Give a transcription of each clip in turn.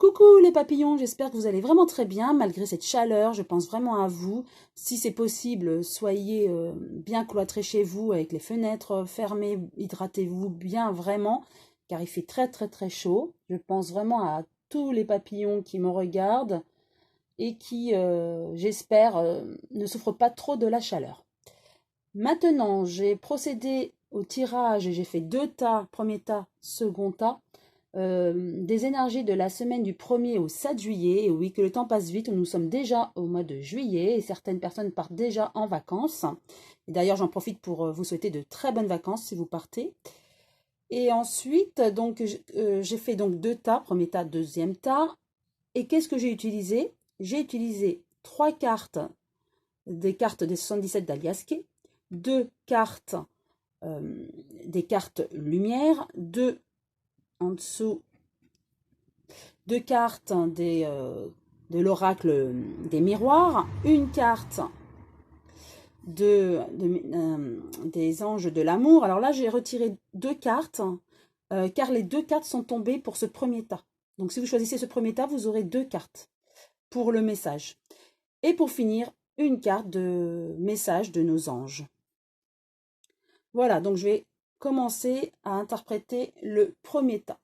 Coucou les papillons, j'espère que vous allez vraiment très bien malgré cette chaleur, je pense vraiment à vous. Si c'est possible, soyez bien cloîtrés chez vous avec les fenêtres fermées, hydratez-vous bien vraiment car il fait très chaud. Je pense vraiment à tous les papillons qui me regardent et qui, j'espère, ne souffrent pas trop de la chaleur. Maintenant, j'ai procédé au tirage et j'ai fait 2 tas, premier tas, second tas des énergies de la semaine du 1er au 7 juillet. Et oui, que le temps passe vite, nous sommes déjà au mois de juillet et certaines personnes partent déjà en vacances. Et d'ailleurs, j'en profite pour vous souhaiter de très bonnes vacances si vous partez. Et ensuite, donc, j'ai fait donc 2 tas, premier tas, deuxième tas. Et qu'est-ce que j'ai utilisé? J'ai utilisé 3 cartes, des cartes des 77 d'Aliaské, 2 cartes, des cartes lumière, en dessous 2 cartes de l'oracle des miroirs, une carte des anges de l'amour. Alors là, j'ai retiré 2 cartes, car les 2 cartes sont tombées pour ce premier tas. Donc si vous choisissez ce premier tas, vous aurez 2 cartes pour le message. Et pour finir, une carte de message de nos anges. Voilà, donc je vais commencer à interpréter le premier tas.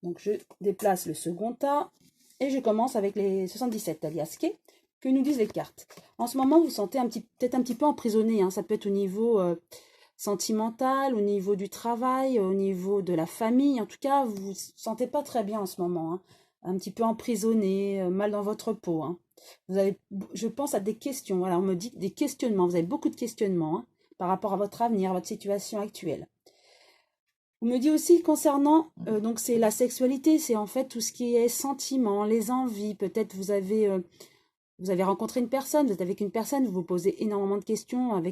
Donc je déplace le second tas et je commence avec les 77 d'Aliaské que nous disent les cartes. En ce moment, vous vous sentez peut-être un petit peu emprisonné, hein. Ça peut être au niveau sentimental, au niveau du travail, au niveau de la famille. En tout cas, vous ne vous sentez pas très bien en ce moment, hein. Un petit peu emprisonné, mal dans votre peau, hein. Vous avez, je pense à des questions. Voilà, on me dit des questionnements. Vous avez beaucoup de questionnements, hein, par rapport à votre avenir, à votre situation actuelle. On me dit aussi concernant, donc c'est la sexualité, c'est en fait tout ce qui est sentiments, les envies. Peut-être vous avez rencontré une personne, vous êtes avec une personne, vous vous posez énormément de questions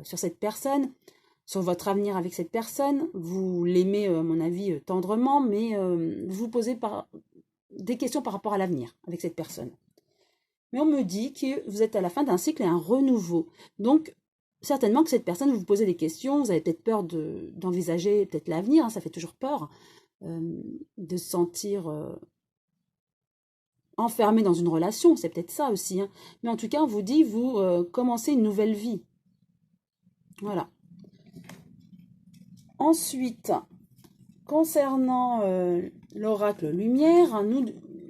sur cette personne, sur votre avenir avec cette personne. Vous l'aimez, à mon avis, tendrement, mais vous vous posez des questions par rapport à l'avenir avec cette personne. Mais on me dit que vous êtes à la fin d'un cycle et un renouveau. Donc, certainement que cette personne, vous vous posez des questions, vous avez peut-être peur d'envisager peut-être l'avenir, hein, ça fait toujours peur, de se sentir enfermé dans une relation, c'est peut-être ça aussi, hein. Mais en tout cas, on vous dit, vous commencez une nouvelle vie. Voilà. Ensuite, concernant l'oracle lumière,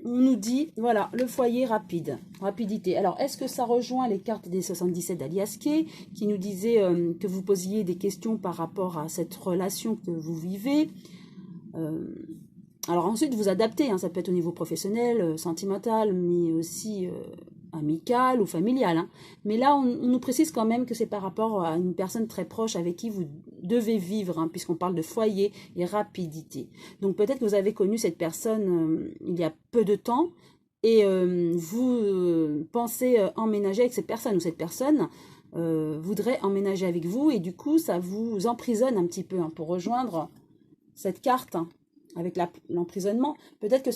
on nous dit, voilà, le foyer rapidité. Alors, est-ce que ça rejoint les cartes des 77 d'Aliaské, qui nous disaient que vous posiez des questions par rapport à cette relation que vous vivez? Alors ensuite, vous adaptez, hein, ça peut être au niveau professionnel, sentimental, mais aussi amical ou familial, hein. Mais là, on nous précise quand même que c'est par rapport à une personne très proche avec qui vous devez vivre, hein, puisqu'on parle de foyer et rapidité. Donc peut-être que vous avez connu cette personne il y a peu de temps et vous pensez emménager avec cette personne, ou cette personne voudrait emménager avec vous, et du coup, ça vous emprisonne un petit peu, hein, pour rejoindre cette carte, hein, avec l'emprisonnement. Peut-être que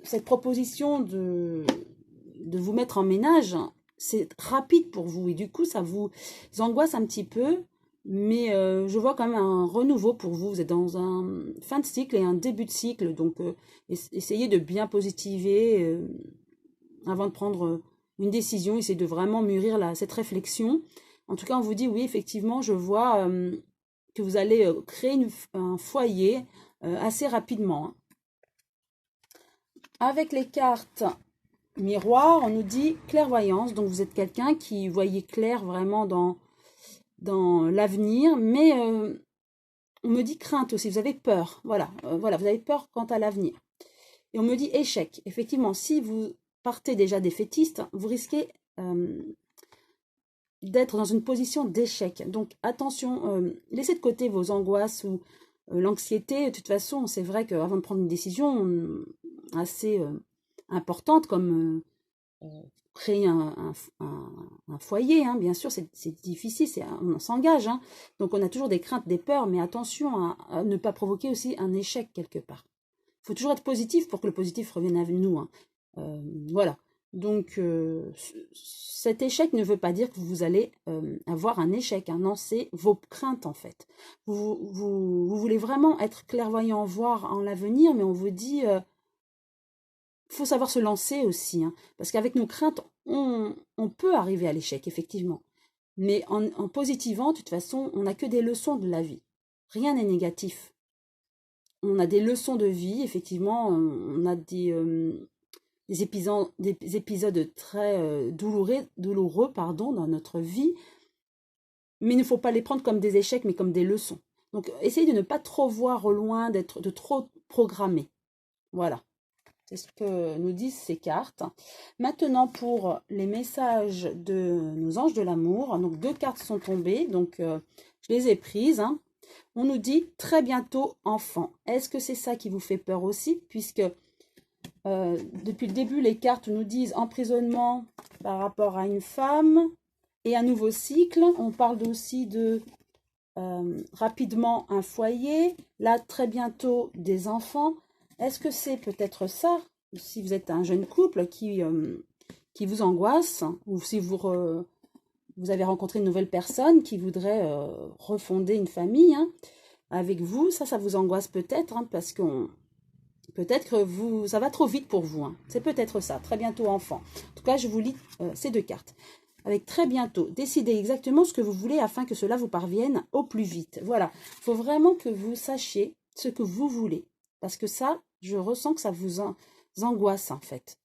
cette proposition de vous mettre en ménage, c'est rapide pour vous et du coup ça vous angoisse un petit peu, mais je vois quand même un renouveau pour vous. Vous êtes dans un fin de cycle et un début de cycle, donc essayez de bien positiver avant de prendre une décision, essayez de vraiment mûrir cette réflexion. En tout cas, on vous dit oui, effectivement, je vois que vous allez créer un foyer assez rapidement, hein. Avec les cartes miroir, on nous dit clairvoyance, donc vous êtes quelqu'un qui voyez clair vraiment dans l'avenir, mais on me dit crainte aussi, vous avez peur, voilà, vous avez peur quant à l'avenir. Et on me dit échec. Effectivement, si vous partez déjà défaitiste, vous risquez d'être dans une position d'échec. Donc attention, laissez de côté vos angoisses ou l'anxiété. De toute façon, c'est vrai qu'avant de prendre une décision assez importante comme créer un foyer, hein, bien sûr, c'est difficile, on s'engage, hein. Donc on a toujours des craintes, des peurs, mais attention à ne pas provoquer aussi un échec quelque part. Il faut toujours être positif pour que le positif revienne à nous, hein. Voilà. Donc cet échec ne veut pas dire que vous allez avoir un échec, hein. Non, c'est vos craintes en fait. Vous voulez vraiment être clairvoyant, voir en l'avenir, mais on vous dit faut savoir se lancer aussi, hein, parce qu'avec nos craintes, on peut arriver à l'échec, effectivement. Mais en positivant, de toute façon, on n'a que des leçons de la vie. Rien n'est négatif. On a des leçons de vie, effectivement, on a des épisodes très douloureux dans notre vie, mais il ne faut pas les prendre comme des échecs, mais comme des leçons. Donc, essayez de ne pas trop voir au loin, de trop programmer. Voilà. C'est ce que nous disent ces cartes. Maintenant, pour les messages de nos anges de l'amour, donc 2 cartes sont tombées, donc je les ai prises. Hein. On nous dit très bientôt enfant. Est-ce que c'est ça qui vous fait peur aussi? Puisque depuis le début, les cartes nous disent emprisonnement par rapport à une femme et un nouveau cycle. On parle aussi de rapidement un foyer. Là, très bientôt des enfants. Est-ce que c'est peut-être ça, si vous êtes un jeune couple qui vous angoisse, ou si vous avez rencontré une nouvelle personne qui voudrait refonder une famille hein, avec vous, ça vous angoisse peut-être, hein, parce que peut-être que ça va trop vite pour vous. Hein. C'est peut-être ça, très bientôt enfant. En tout cas, je vous lis ces 2 cartes. Avec très bientôt, décidez exactement ce que vous voulez afin que cela vous parvienne au plus vite. Voilà, il faut vraiment que vous sachiez ce que vous voulez. Parce que ça, je ressens que ça vous angoisse en fait.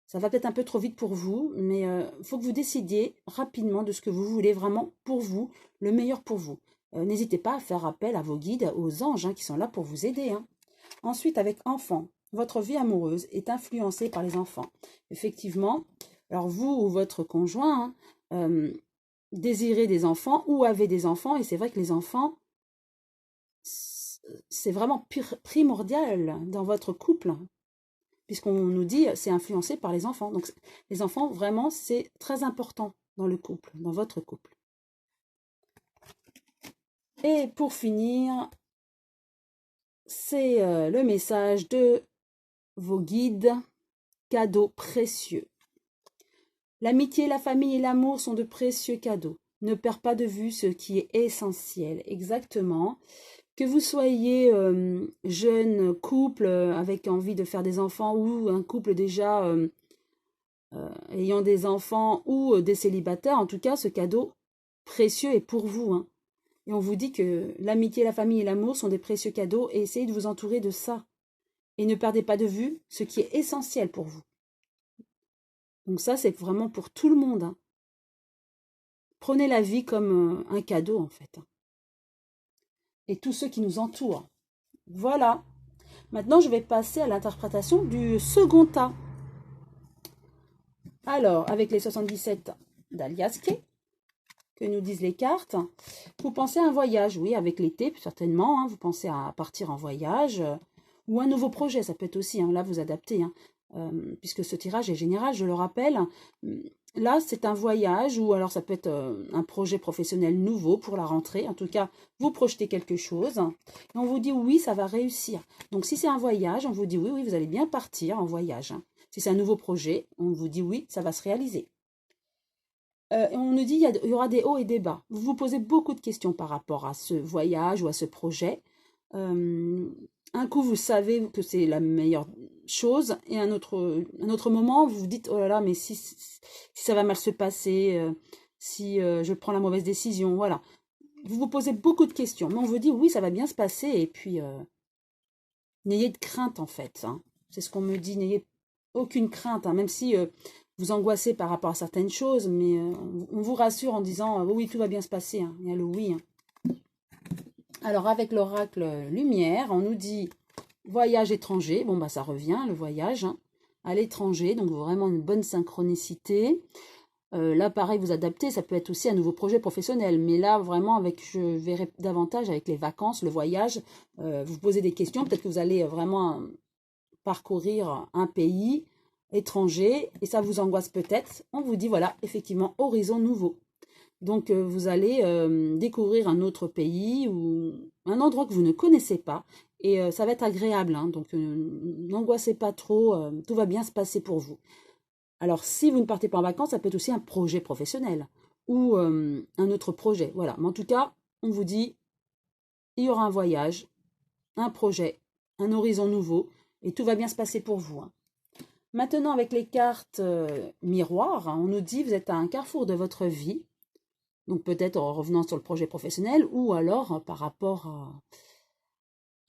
Ça va peut-être un peu trop vite pour vous, mais il faut que vous décidiez rapidement de ce que vous voulez vraiment pour vous, le meilleur pour vous. N'hésitez pas à faire appel à vos guides, aux anges hein, qui sont là pour vous aider. Hein. Ensuite, avec enfants, votre vie amoureuse est influencée par les enfants. Effectivement, alors vous ou votre conjoint désirez des enfants ou avez des enfants, et c'est vrai que les enfants, c'est vraiment primordial dans votre couple, puisqu'on nous dit c'est influencé par les enfants. Donc les enfants, vraiment, c'est très important dans le couple, dans votre couple. Et pour finir, c'est le message de vos guides, cadeaux précieux. L'amitié, la famille et l'amour sont de précieux cadeaux. Ne perds pas de vue ce qui est essentiel, exactement. Que vous soyez jeune couple avec envie de faire des enfants ou un couple déjà ayant des enfants ou des célibataires, en tout cas, ce cadeau précieux est pour vous. Hein. Et on vous dit que l'amitié, la famille et l'amour sont des précieux cadeaux et essayez de vous entourer de ça. Et ne perdez pas de vue ce qui est essentiel pour vous. Donc ça, c'est vraiment pour tout le monde. Hein. Prenez la vie comme un cadeau, en fait. Et tous ceux qui nous entourent. Voilà. Maintenant, je vais passer à l'interprétation du second tas. Alors, avec les 77 d'Aliaske, que nous disent les cartes, vous pensez à un voyage, oui, avec l'été, certainement, hein, vous pensez à partir en voyage, ou un nouveau projet, ça peut être aussi, hein, là, vous adaptez, hein, puisque ce tirage est général, je le rappelle. Là, c'est un voyage, ou alors ça peut être un projet professionnel nouveau pour la rentrée. En tout cas, vous projetez quelque chose, et on vous dit oui, ça va réussir. Donc, si c'est un voyage, on vous dit oui, oui, vous allez bien partir en voyage. Hein. Si c'est un nouveau projet, on vous dit oui, ça va se réaliser. On nous dit il y aura des hauts et des bas. Vous vous posez beaucoup de questions par rapport à ce voyage ou à ce projet. Un coup, vous savez que c'est la meilleure chose, et un autre moment, vous vous dites, oh là là, mais si ça va mal se passer, si je prends la mauvaise décision, voilà. Vous vous posez beaucoup de questions, mais on vous dit, oui, ça va bien se passer, et puis, n'ayez de crainte, en fait. Hein. C'est ce qu'on me dit, n'ayez aucune crainte, hein, même si vous angoissez par rapport à certaines choses, mais on vous rassure en disant, oui, tout va bien se passer, hein. Il y a le oui, hein. Alors, avec l'oracle lumière, on nous dit voyage étranger. Bon, bah, ça revient, le voyage hein, à l'étranger. Donc, vraiment une bonne synchronicité. Là, pareil, vous adaptez. Ça peut être aussi un nouveau projet professionnel. Mais là, vraiment, je verrai davantage avec les vacances, le voyage. Vous posez des questions. Peut-être que vous allez vraiment parcourir un pays étranger. Et ça vous angoisse peut-être. On vous dit, voilà, effectivement, horizon nouveau. Donc, vous allez découvrir un autre pays ou un endroit que vous ne connaissez pas. Et ça va être agréable. Hein, donc, n'angoissez pas trop. Tout va bien se passer pour vous. Alors, si vous ne partez pas en vacances, ça peut être aussi un projet professionnel ou un autre projet. Voilà. Mais en tout cas, on vous dit, il y aura un voyage, un projet, un horizon nouveau. Et tout va bien se passer pour vous. Hein. Maintenant, avec les cartes miroirs, hein, on nous dit vous êtes à un carrefour de votre vie. Donc peut-être en revenant sur le projet professionnel ou alors par rapport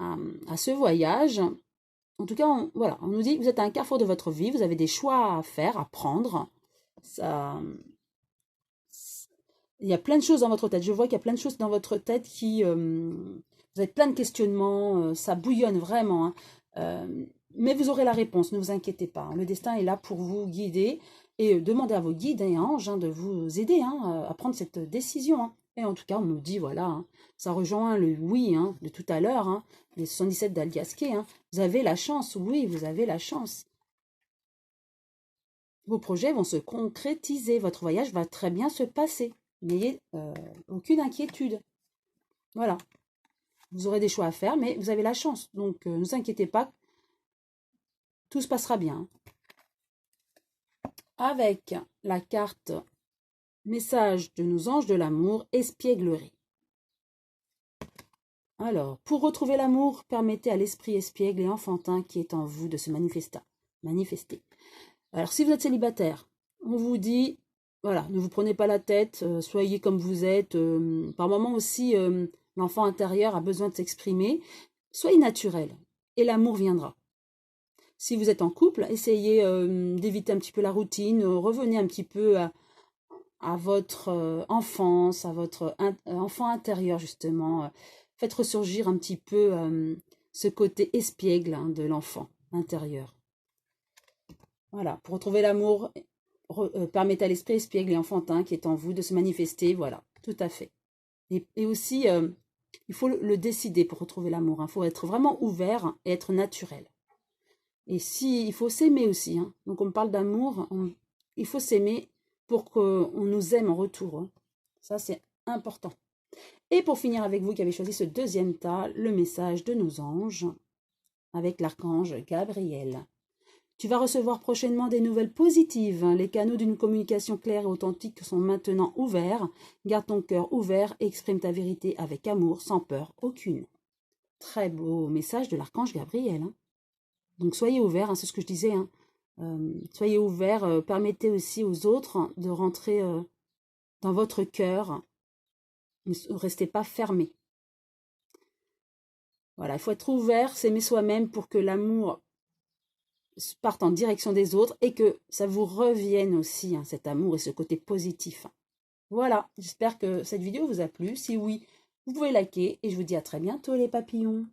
à ce voyage. En tout cas, voilà, on nous dit vous êtes à un carrefour de votre vie, vous avez des choix à faire, à prendre. Ça, il y a plein de choses dans votre tête. Je vois qu'il y a plein de choses dans votre tête qui... vous avez plein de questionnements, ça bouillonne vraiment. Hein. Mais vous aurez la réponse, ne vous inquiétez pas. Hein. Le destin est là pour vous guider et demandez à vos guides et anges hein, de vous aider hein, à prendre cette décision. Hein. Et en tout cas, on nous dit, voilà, hein, ça rejoint le oui hein, de tout à l'heure, hein, les 77 d'Aliasqué. Hein. Vous avez la chance, oui, vous avez la chance. Vos projets vont se concrétiser, votre voyage va très bien se passer. N'ayez aucune inquiétude. Voilà. Vous aurez des choix à faire, mais vous avez la chance. Donc, ne vous inquiétez pas. Tout se passera bien. Avec la carte message de nos anges de l'amour, espièglerie. Alors, pour retrouver l'amour, permettez à l'esprit espiègle et enfantin qui est en vous de se manifester. Alors, si vous êtes célibataire, on vous dit, voilà, ne vous prenez pas la tête, soyez comme vous êtes. Par moments aussi, l'enfant intérieur a besoin de s'exprimer. Soyez naturel et l'amour viendra. Si vous êtes en couple, essayez d'éviter un petit peu la routine, revenez un petit peu à votre enfance, à votre enfant intérieur justement. Faites ressurgir un petit peu ce côté espiègle hein, de l'enfant intérieur. Voilà, pour retrouver l'amour, permettez à l'esprit espiègle et enfantin qui est en vous de se manifester, voilà, tout à fait. Et aussi, il faut le décider pour retrouver l'amour. Il faut être vraiment ouvert et être naturel. Et il faut s'aimer aussi. Hein. Donc on parle d'amour, il faut s'aimer pour qu'on nous aime en retour. Hein. Ça, c'est important. Et pour finir avec vous qui avez choisi ce deuxième tas, le message de nos anges avec l'archange Gabriel. Tu vas recevoir prochainement des nouvelles positives. Les canaux d'une communication claire et authentique sont maintenant ouverts. Garde ton cœur ouvert et exprime ta vérité avec amour, sans peur aucune. Très beau message de l'archange Gabriel. Hein. Donc soyez ouverts, hein, c'est ce que je disais. Hein. Soyez ouverts, permettez aussi aux autres de rentrer dans votre cœur. Ne restez pas fermés. Voilà, il faut être ouvert, s'aimer soi-même pour que l'amour parte en direction des autres et que ça vous revienne aussi, hein, cet amour et ce côté positif. Voilà, j'espère que cette vidéo vous a plu. Si oui, vous pouvez liker et je vous dis à très bientôt les papillons.